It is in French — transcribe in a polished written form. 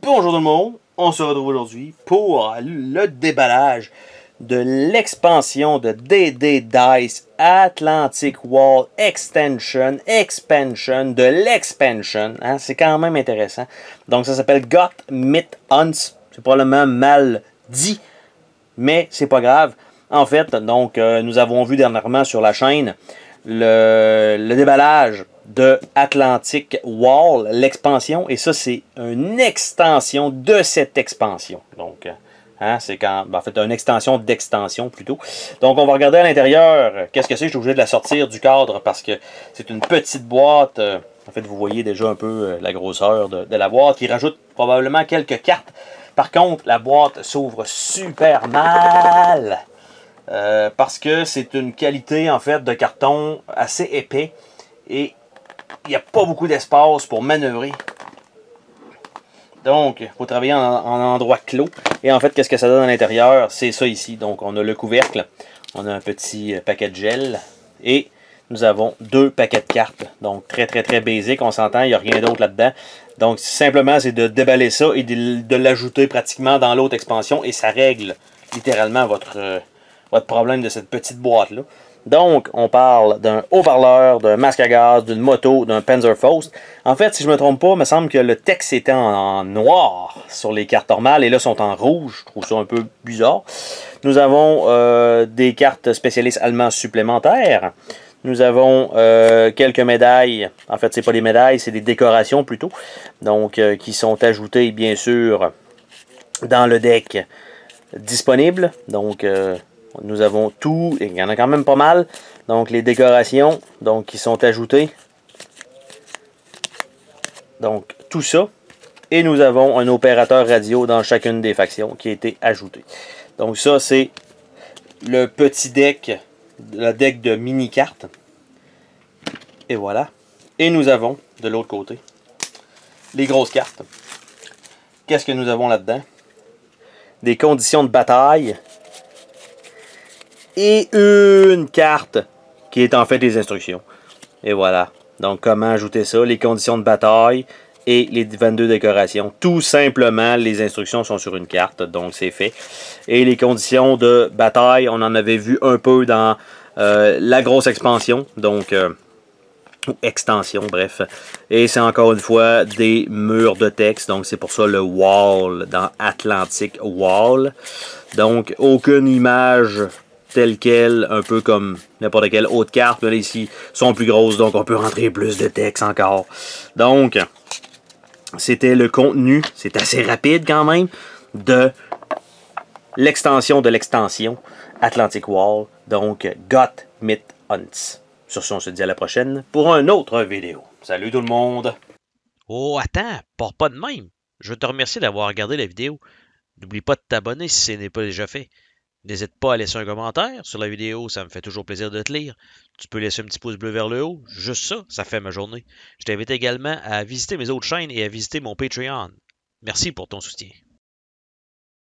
Bonjour tout le monde, on se retrouve aujourd'hui pour le déballage de l'expansion de DD Dice Atlantic Wall Expansion de l'expansion. Hein, c'est quand même intéressant. Donc ça s'appelle Got Myth Hunts. C'est probablement mal dit, mais c'est pas grave. En fait, donc nous avons vu dernièrement sur la chaîne le déballage de Atlantic Wall, l'expansion, et ça c'est une extension de cette expansion. Donc, hein, c'est quand, en fait, une extension d'extension plutôt. Donc, on va regarder à l'intérieur. Qu'est-ce que c'est? Je suis obligé de la sortir du cadre parce que c'est une petite boîte. En fait, vous voyez déjà un peu la grosseur de la boîte qui rajoute probablement quelques cartes. Par contre, la boîte s'ouvre super mal. Parce que c'est une qualité en fait de carton assez épais et il n'y a pas beaucoup d'espace pour manœuvrer. Donc, il faut travailler en endroit clos. Et en fait, qu'est-ce que ça donne à l'intérieur? C'est ça ici. Donc, on a le couvercle, on a un petit paquet de gel et nous avons deux paquets de cartes. Donc, très basique, on s'entend, il n'y a rien d'autre là-dedans. Donc, simplement, c'est de déballer ça et de l'ajouter pratiquement dans l'autre expansion et ça règle littéralement votre problème de cette petite boîte-là. Donc, on parle d'un haut-parleur, d'un masque à gaz, d'une moto, d'un Panzerfaust. En fait, si je ne me trompe pas, il me semble que le texte était en noir sur les cartes normales et là, sont en rouge. Je trouve ça un peu bizarre. Nous avons des cartes spécialistes allemands supplémentaires. Nous avons quelques médailles. En fait, c'est pas des médailles, c'est des décorations plutôt. Donc, qui sont ajoutées, bien sûr, dans le deck disponible. Donc, nous avons tout, il y en a quand même pas mal. Donc les décorations donc, qui sont ajoutées. Donc tout ça. Et nous avons un opérateur radio dans chacune des factions qui a été ajouté. Donc ça c'est le petit deck, le deck de mini-cartes. Et voilà. Et nous avons de l'autre côté les grosses cartes. Qu'est-ce que nous avons là-dedans? Des conditions de bataille. Et une carte qui est en fait les instructions. Et voilà. Donc, comment ajouter ça? Les conditions de bataille et les 22 décorations. Tout simplement, les instructions sont sur une carte. Donc, c'est fait. Et les conditions de bataille, on en avait vu un peu dans la grosse expansion. Donc, extension, bref. Et c'est encore une fois des murs de texte. Donc, c'est pour ça le wall dans Atlantic Wall. Donc, aucune image telle quelle, un peu comme n'importe quelle autre carte, mais là, ici, sont plus grosses, donc on peut rentrer plus de texte encore. Donc, c'était le contenu, c'est assez rapide quand même, de l'extension de l'extension Atlantic Wall, donc Got Myth Hunts. Sur ce, on se dit à la prochaine pour une autre vidéo. Salut tout le monde! Oh, attends, pars pas de même. Je veux te remercier d'avoir regardé la vidéo. N'oublie pas de t'abonner si ce n'est pas déjà fait. N'hésite pas à laisser un commentaire sur la vidéo, ça me fait toujours plaisir de te lire. Tu peux laisser un petit pouce bleu vers le haut, juste ça, ça fait ma journée. Je t'invite également à visiter mes autres chaînes et à visiter mon Patreon. Merci pour ton soutien.